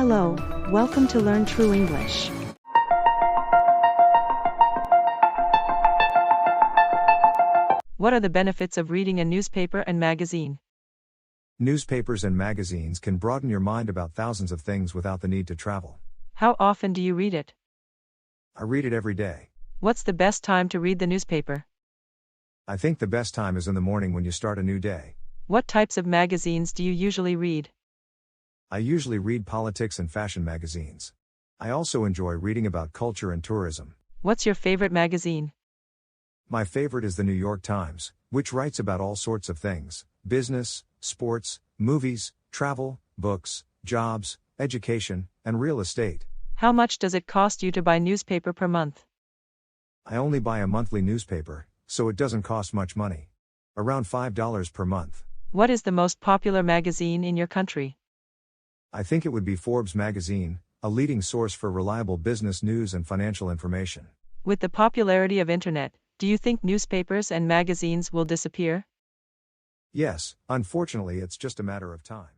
Hello, welcome to Learn True English. What are the benefits of reading a newspaper and magazine? Newspapers and magazines can broaden your mind about thousands of things without the need to travel. How often do you read it? I read it every day. What's the best time to read the newspaper? I think the best time is in the morning when you start a new day. What types of magazines do you usually read? I usually read politics and fashion magazines. I also enjoy reading about culture and tourism. What's your favorite magazine? My favorite is the New York Times, which writes about all sorts of things: business, sports, movies, travel, books, jobs, education, and real estate. How much does it cost you to buy newspaper per month? I only buy a monthly newspaper, so it doesn't cost much money. Around $5 per month. What is the most popular magazine in your country? I think it would be Forbes magazine, a leading source for reliable business news and financial information. With the popularity of internet, do you think newspapers and magazines will disappear? Yes, unfortunately it's just a matter of time.